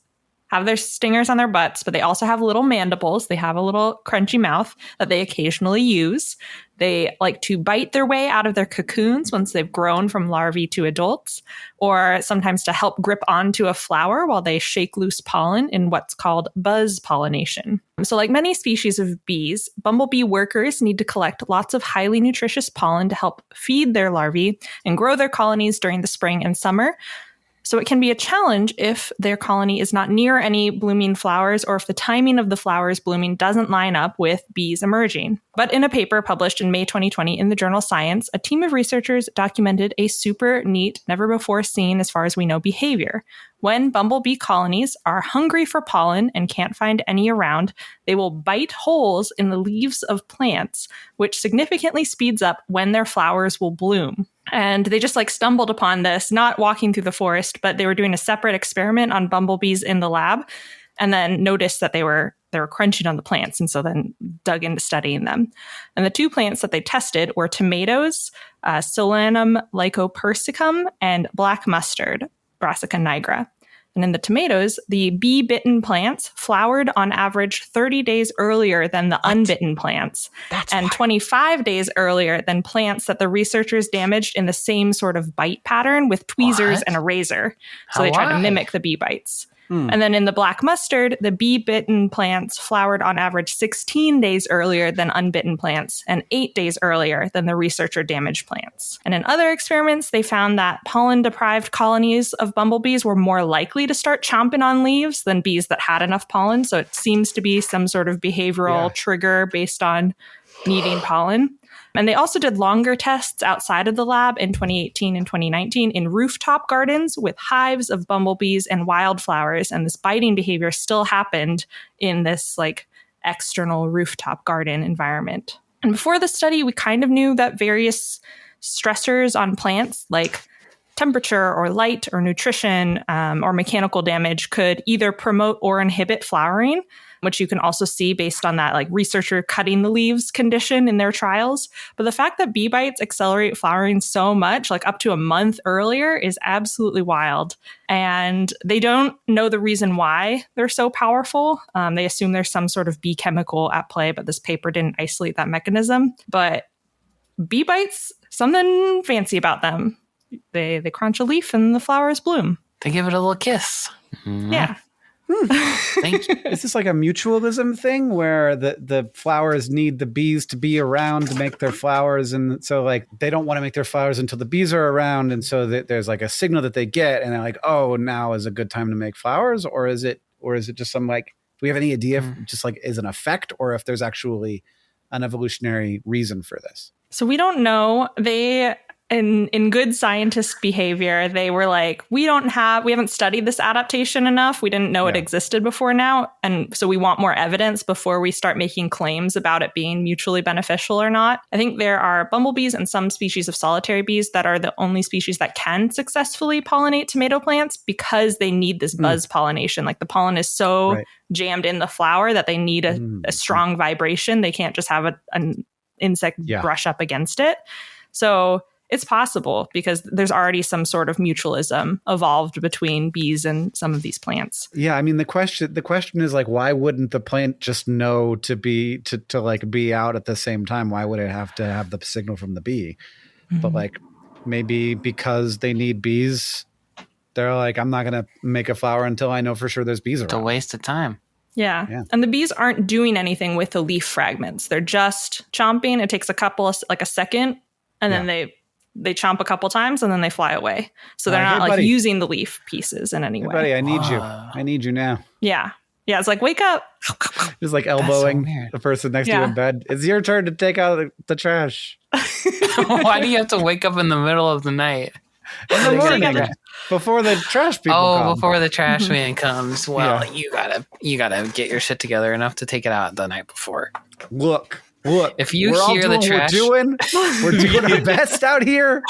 have their stingers on their butts, but they also have little mandibles. They have a little crunchy mouth that they occasionally use. They like to bite their way out of their cocoons once they've grown from larvae to adults, or sometimes to help grip onto a flower while they shake loose pollen in what's called buzz pollination. So like many species of bees, bumblebee workers need to collect lots of highly nutritious pollen to help feed their larvae and grow their colonies during the spring and summer. So it can be a challenge if their colony is not near any blooming flowers or if the timing of the flowers blooming doesn't line up with bees emerging. But in a paper published in May 2020 in the journal Science, a team of researchers documented a super neat, never before seen as far as we know behavior. When bumblebee colonies are hungry for pollen and can't find any around, they will bite holes in the leaves of plants, which significantly speeds up when their flowers will bloom. And they just stumbled upon this, not walking through the forest, but they were doing a separate experiment on bumblebees in the lab and then noticed that they were crunching on the plants. And so then dug into studying them. And the two plants that they tested were tomatoes, Solanum lycopersicum, and black mustard, Brassica nigra. And in the tomatoes, the bee-bitten plants flowered on average 30 days earlier than the unbitten plants, and 25 days earlier than plants that the researchers damaged in the same sort of bite pattern with tweezers and a razor. So they tried to mimic the bee bites. And then in the black mustard, the bee-bitten plants flowered on average 16 days earlier than unbitten plants and 8 days earlier than the researcher-damaged plants. And in other experiments, they found that pollen-deprived colonies of bumblebees were more likely to start chomping on leaves than bees that had enough pollen. So it seems to be some sort of behavioral trigger based on needing pollen. And they also did longer tests outside of the lab in 2018 and 2019 in rooftop gardens with hives of bumblebees and wildflowers. And this biting behavior still happened in this external rooftop garden environment. And before the study, we kind of knew that various stressors on plants like temperature or light or nutrition or mechanical damage could either promote or inhibit flowering, which you can also see based on that researcher cutting the leaves condition in their trials. But the fact that bee bites accelerate flowering so much, up to a month earlier, is absolutely wild. And they don't know the reason why they're so powerful. They assume there's some sort of bee chemical at play, but this paper didn't isolate that mechanism. But bee bites, something fancy about them. They crunch a leaf and the flowers bloom. They give it a little kiss. Mm-hmm. Yeah. Thank you. Is this like a mutualism thing where the flowers need the bees to be around to make their flowers? And so they don't want to make their flowers until the bees are around. And so there's a signal that they get and they're like, oh, now is a good time to make flowers. Or is it just some do we have any idea if just is an effect or if there's actually an evolutionary reason for this? So we don't know. They in good scientist behavior, they were we haven't studied this adaptation enough. We didn't know it existed before now. And so we want more evidence before we start making claims about it being mutually beneficial or not. I think there are bumblebees and some species of solitary bees that are the only species that can successfully pollinate tomato plants because they need this buzz pollination. The pollen is so jammed in the flower that they need a strong vibration. They can't just have insect brush up against it. So it's possible because there's already some sort of mutualism evolved between bees and some of these plants. Yeah, I mean the question is like, why wouldn't the plant just know to be out at the same time? Why would it have to have the signal from the bee? But like maybe because they need bees, they're like, I'm not gonna make a flower until I know for sure there's bees around. It's a waste of time. Yeah. And the bees aren't doing anything with the leaf fragments. They're just chomping. It takes a second, and then they chomp a couple times and then they fly away. So they're not using the leaf pieces in any way. Buddy, I need you. I need you now. Yeah. Yeah. It's like, wake up. Just like elbowing the person next to you in bed. It's your turn to take out the trash. Why do you have to wake up in the middle of the night? In the morning, before the trash people come. Before the trash man comes. Well, you gotta get your shit together enough to take it out the night before. Look, if you hear the trash, we're doing our best out here.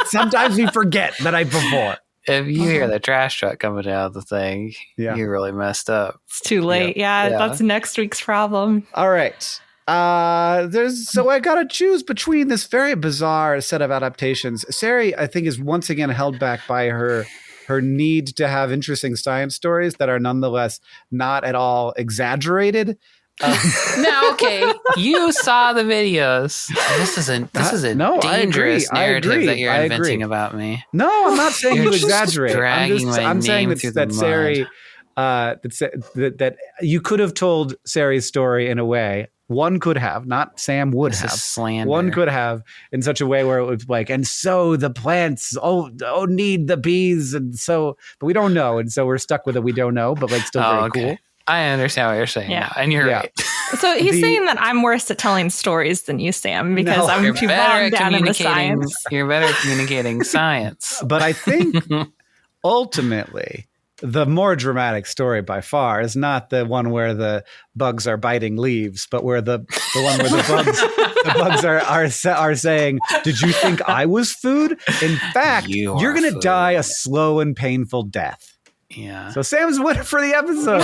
Sometimes we forget the night before. If you hear the trash truck coming out of the thing, you really messed up. It's too late. Yeah, that's next week's problem. All right. So I gotta choose between this very bizarre set of adaptations. Sari, I think, is once again held back by her need to have interesting science stories that are nonetheless not at all exaggerated. Now, okay, you saw the videos. This is a dangerous narrative that you're inventing about me. No, I'm not saying you exaggerate. I'm saying that Sari, that you could have told Sari's story in a way. One could have, not Sam would have. Slander. One could have in such a way where it was like, and so the plants need the bees, and so, but we don't know, and so we're stuck with it. We don't know, but like still very cool. I understand what you're saying now, and you're right. So he's saying that I'm worse at telling stories than you, Sam, because I'm too bogged down in the science. You're better at communicating science. But I think ultimately, the more dramatic story by far is not the one where the bugs are biting leaves, but where the one where the bugs are saying, "Did you think I was food? In fact, you're going to die a slow and painful death." Yeah. So Sam's winner for the episode.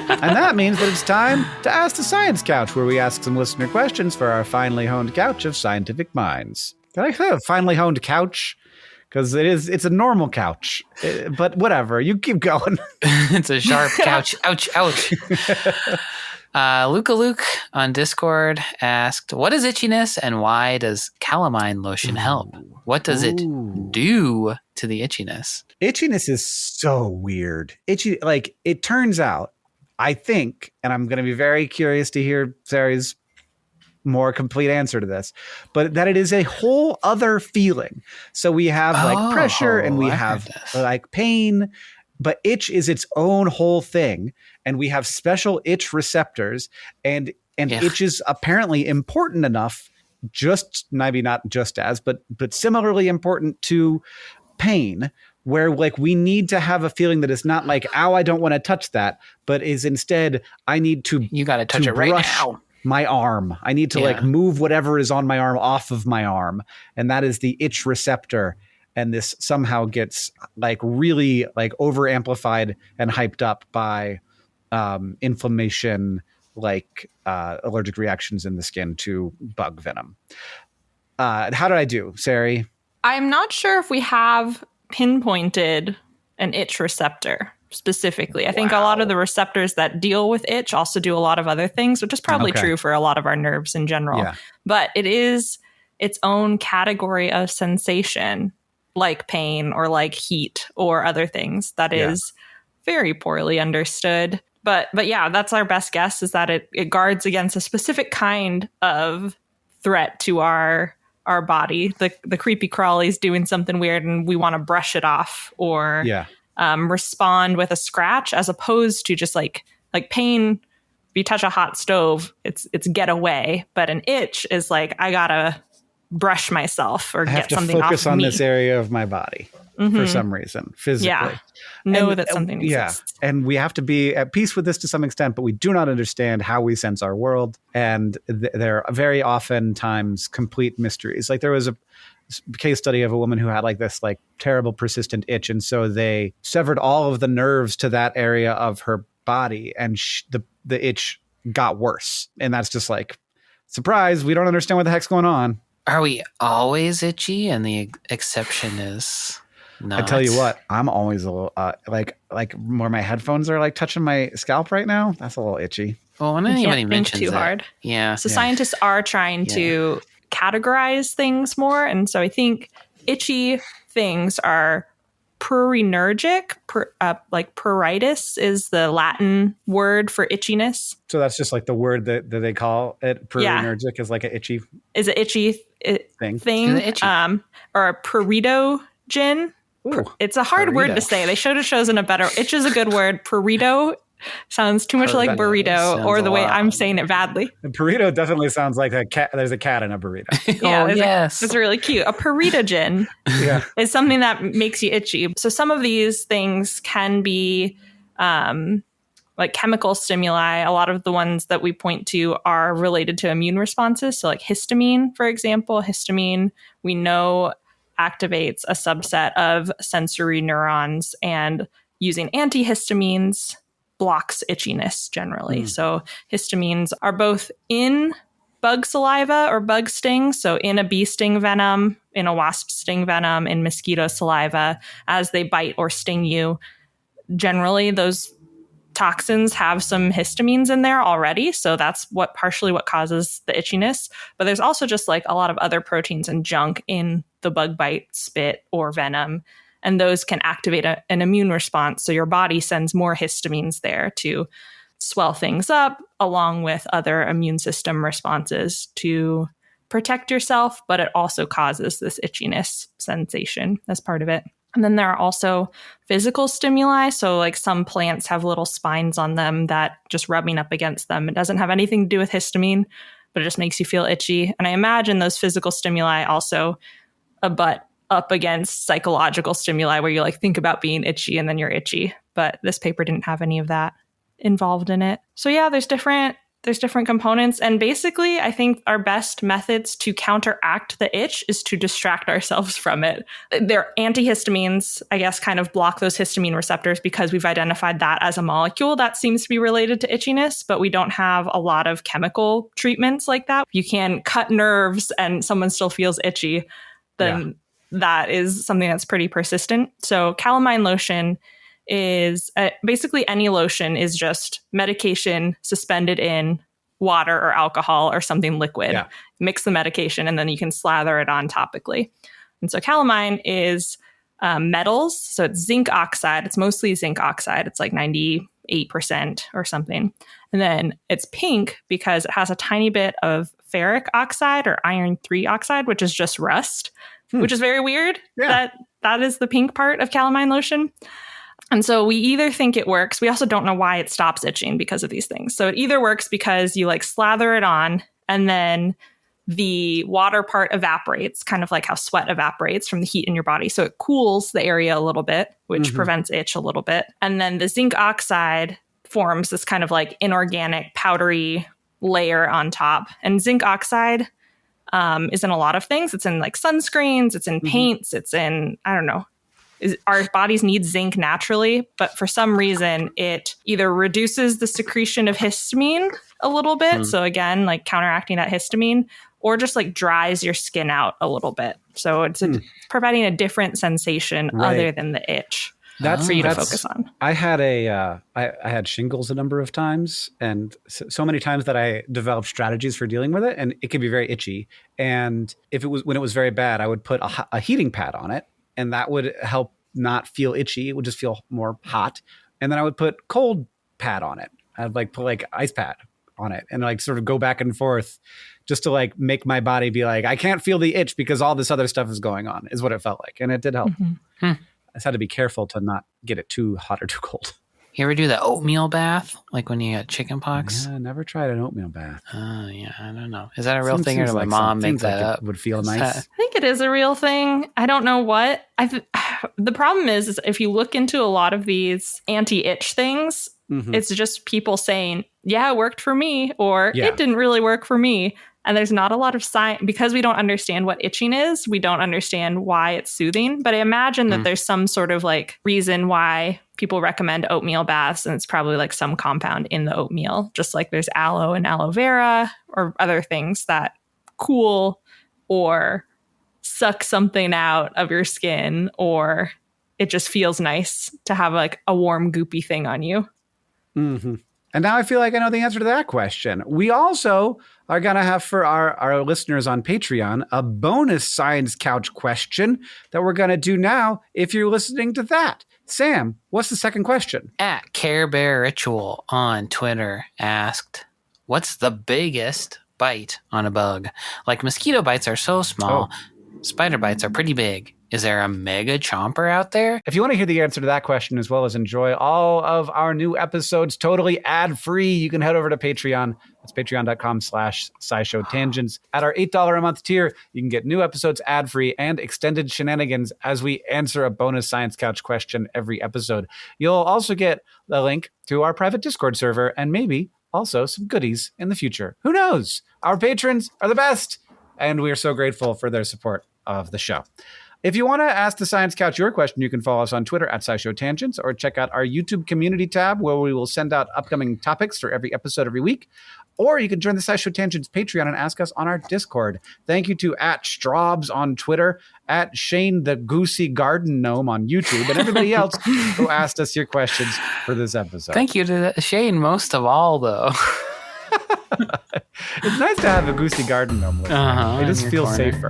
And that means that it's time to Ask the Science Couch, where we ask some listener questions for our finely honed couch of scientific minds. Did I say a finely honed couch? Because it's a normal couch. But whatever, you keep going. It's a sharp couch. Ouch, ouch. Luke on Discord asked, what is itchiness and why does calamine lotion help? What does it do to the itchiness? Itchiness is so weird. It turns out, I think, and I'm going to be very curious to hear Sari's more complete answer to this, but that it is a whole other feeling. So we have like pressure and we have like pain, but itch is its own whole thing. And we have special itch receptors, and itch is apparently important enough, just maybe not just as, but similarly important to pain, where like we need to have a feeling that is not like, ow, I don't want to touch that, but is instead, I need to, you got to touch it right now. My arm. I need to like move whatever is on my arm off of my arm. And that is the itch receptor. And this somehow gets like really like over amplified and hyped up by inflammation, like allergic reactions in the skin to bug venom. How did I do, Sari? I'm not sure if we have pinpointed an itch receptor specifically. I think a lot of the receptors that deal with itch also do a lot of other things, which is probably true for a lot of our nerves in general. Yeah. But it is its own category of sensation, like pain or like heat or other things that is very poorly understood. But yeah, that's our best guess, is that it guards against a specific kind of threat to our body. The creepy crawly's doing something weird and we want to brush it off or respond with a scratch, as opposed to just like pain. If you touch a hot stove, it's get away. But an itch is like, I gotta brush myself or get something off of me. I have to focus on this area of my body for some reason, physically. Yeah. Know that something exists. And we have to be at peace with this to some extent, but we do not understand how we sense our world. And there are very often times complete mysteries. Like there was a case study of a woman who had like this like terrible persistent itch. And so they severed all of the nerves to that area of her body, and the itch got worse. And that's just like surprise, we don't understand what the heck's going on. Are we always itchy? And the exception is not. I tell you what, I'm always a little like where my headphones are like touching my scalp right now. That's a little itchy. Well, when anybody mentions too it, hard. Yeah. So scientists are trying to categorize things more. And so I think itchy things are prurinergic, like pruritus is the Latin word for itchiness. So that's just like the word that they call it. Prurinergic is like an itchy. Is an itchy thing. Itchy. Or a pruritogen. It's a hard word to say. They should have chosen a better. Itch is a good word. Prurito sounds too much like burrito, or the way I'm saying it badly. A burrito definitely sounds like a cat. There's a cat in a burrito. It's really cute. A pruritogen is something that makes you itchy. So some of these things can be like chemical stimuli. A lot of the ones that we point to are related to immune responses. So like histamine, for example. Histamine, we know, activates a subset of sensory neurons, and using antihistamines blocks itchiness generally. So histamines are both in bug saliva or bug stings. So in a bee sting venom, in a wasp sting venom, in mosquito saliva, as they bite or sting you. Generally, those toxins have some histamines in there already. So that's partially what causes the itchiness. But there's also just like a lot of other proteins and junk in the bug bite, spit, or venom. And those can activate an immune response. So your body sends more histamines there to swell things up, along with other immune system responses to protect yourself. But it also causes this itchiness sensation as part of it. And then there are also physical stimuli. So like some plants have little spines on them that just rubbing up against them. It doesn't have anything to do with histamine, but it just makes you feel itchy. And I imagine those physical stimuli also butt up against psychological stimuli where you like think about being itchy and then you're itchy. But this paper didn't have any of that involved in it. So yeah, there's different components. And basically, I think our best methods to counteract the itch is to distract ourselves from it. Their antihistamines, I guess, kind of block those histamine receptors because we've identified that as a molecule that seems to be related to itchiness, but we don't have a lot of chemical treatments like that. You can cut nerves and someone still feels itchy, then that is something that's pretty persistent. So calamine lotion is basically any lotion is just medication suspended in water or alcohol or something liquid. Yeah. Mix the medication and then you can slather it on topically. And so calamine is metals. So it's zinc oxide. It's mostly zinc oxide. It's like 98% or something. And then it's pink because it has a tiny bit of ferric oxide or iron 3 oxide, which is just rust, which is very weird. That is the pink part of calamine lotion. And so we either think it works. We also don't know why it stops itching because of these things. So it either works because you like slather it on and then the water part evaporates, kind of like how sweat evaporates from the heat in your body. So it cools the area a little bit, which prevents itch a little bit. And then the zinc oxide forms this kind of like inorganic powdery layer on top. And zinc oxide is in a lot of things. It's in like sunscreens, it's in paints, it's in, I don't know. Our bodies need zinc naturally, but for some reason it either reduces the secretion of histamine a little bit. So again, like counteracting that histamine, or just like dries your skin out a little bit. So it's providing a different sensation other than the itch. That's for you to focus on. I had I had shingles a number of times, and so many times that I developed strategies for dealing with it, and it can be very itchy. And when it was very bad, I would put a heating pad on it, and that would help not feel itchy. It would just feel more hot. And then I would put cold pad on it. I'd like put like ice pad on it and like sort of go back and forth just to like make my body be like, I can't feel the itch because all this other stuff is going on, is what it felt like. And it did help. I just had to be careful to not get it too hot or too cold. You ever do the oatmeal bath? Like when you got chicken pox? Yeah, I never tried an oatmeal bath. Oh, yeah. I don't know. Is that a real thing or did my mom make that up? It would feel nice. I think it is a real thing. I don't know what. The problem is if you look into a lot of these anti-itch things, it's just people saying, yeah, it worked for me, or it didn't really work for me. And there's not a lot of science because we don't understand what itching is. We don't understand why it's soothing. But I imagine that there's some sort of like reason why people recommend oatmeal baths. And it's probably like some compound in the oatmeal, just like there's aloe and aloe vera or other things that cool or suck something out of your skin, or it just feels nice to have like a warm, goopy thing on you. Mm-hmm. And now I feel like I know the answer to that question. We also are going to have for our listeners on Patreon a bonus Science Couch question that we're going to do now if you're listening to that. Sam, what's the second question? At Care Bear Ritual on Twitter asked, what's the biggest bite on a bug? Like mosquito bites are so small. Spider bites are pretty big. Is there a mega chomper out there? If you want to hear the answer to that question as well as enjoy all of our new episodes totally ad-free, you can head over to Patreon. That's patreon.com/SciShow Tangents. At our $8 a month tier, you can get new episodes ad-free and extended shenanigans as we answer a bonus Science Couch question every episode. You'll also get a link to our private Discord server and maybe also some goodies in the future. Who knows? Our patrons are the best, and we are so grateful for their support of the show. If you want to ask the Science Couch your question, you can follow us on Twitter at SciShow Tangents or check out our YouTube community tab where we will send out upcoming topics for every episode every week. Or you can join the SciShow Tangents Patreon and ask us on our Discord. Thank you to @Straubs on Twitter, @Shane the Goosey Garden Gnome on YouTube, and everybody else who asked us your questions for this episode. Thank you to Shane most of all, though. It's nice to have a Goosey Garden Gnome with me. It just feels safer.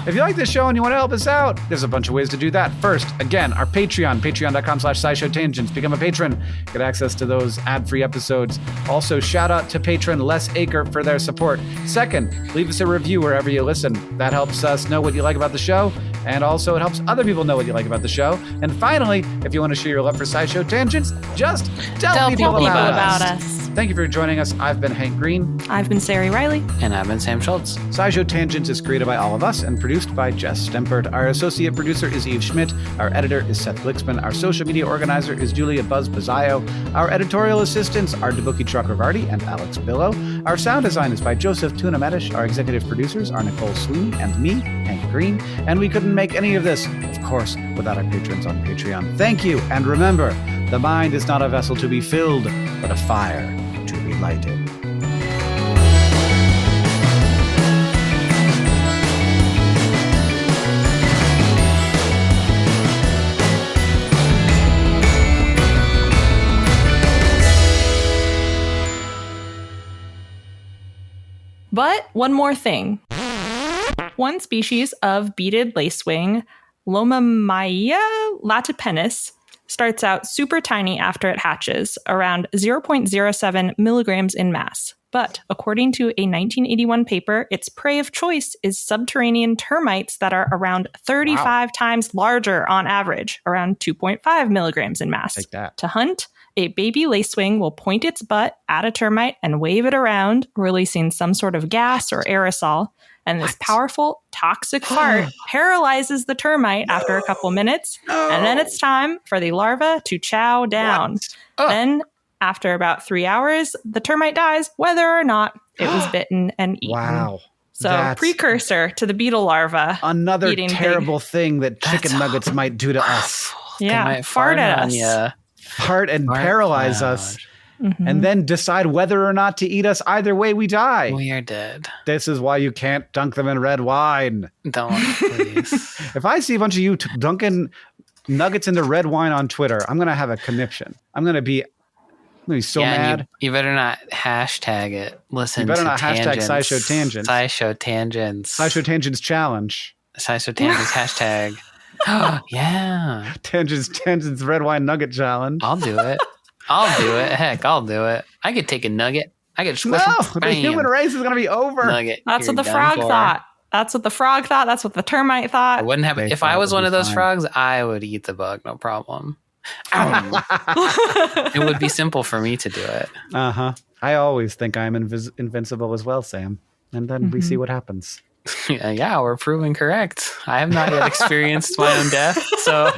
If you like this show and you want to help us out, there's a bunch of ways to do that. First, again, our Patreon, patreon.com/SciShow Tangents. Become a patron, get access to those ad-free episodes. Also, shout out to patron Les Aker for their support. Second, leave us a review wherever you listen. That helps us know what you like about the show, and also it helps other people know what you like about the show. And finally, if you want to share your love for SciShow Tangents, just tell people about us. Thank you for joining us. I've been Hank Green. I've been Sari Riley. And I've been Sam Schultz. SciShow Tangents is created by all of us and produced by Jess Stempert. Our associate producer is Eve Schmidt. Our editor is Seth Blixman. Our social media organizer is Julia Buzz Bazzaio. Our editorial assistants are Debuki Chakravarti and Alex Billow. Our sound design is by Joseph Tunamedish. Our executive producers are Nicole Sweeney and me, Hank Green. And we couldn't make any of this, of course, without our patrons on Patreon. Thank you. And remember, the mind is not a vessel to be filled, but a fire to be lighted. But one more thing. One species of beaded lacewing, Lomamyia latipennis, starts out super tiny after it hatches, around 0.07 milligrams in mass. But according to a 1981 paper, its prey of choice is subterranean termites that are around 35 times larger on average, around 2.5 milligrams in mass. Take that. To hunt, a baby lacewing will point its butt at a termite and wave it around, releasing some sort of gas or aerosol. And this powerful, toxic fart paralyzes the termite after a couple minutes. And then it's time for the larva to chow down. Then, after about 3 hours, the termite dies, whether or not it was bitten and eaten. Wow. So, That's precursor to the beetle larva. Another terrible thing that chicken nuggets might do to us. Yeah, fart at us. Fart and paralyze us. Mm-hmm. And then decide whether or not to eat us. Either way, we die. We are dead. This is why you can't dunk them in red wine. Don't, please. If I see a bunch of you dunking nuggets into red wine on Twitter, I'm going to have a conniption. I'm going to be so mad. You better not hashtag it. Listen, you better to not tangents. hashtag SciShow Tangents. SciShow Tangents. SciShow Tangents Challenge. SciShow Tangents hashtag. Yeah. Tangents Red Wine Nugget Challenge. I'll do it. Heck, I'll do it. I could take a nugget. I could squish it. The human race is going to be over. Nugget. That's what the frog thought. That's what the frog thought. That's what the termite thought. It wouldn't happen. If I was one of those frogs, I would eat the bug. No problem. It would be simple for me to do it. I always think I'm invincible as well, Sam. And then we see what happens. Yeah, we're proving correct. I have not yet experienced my own death, so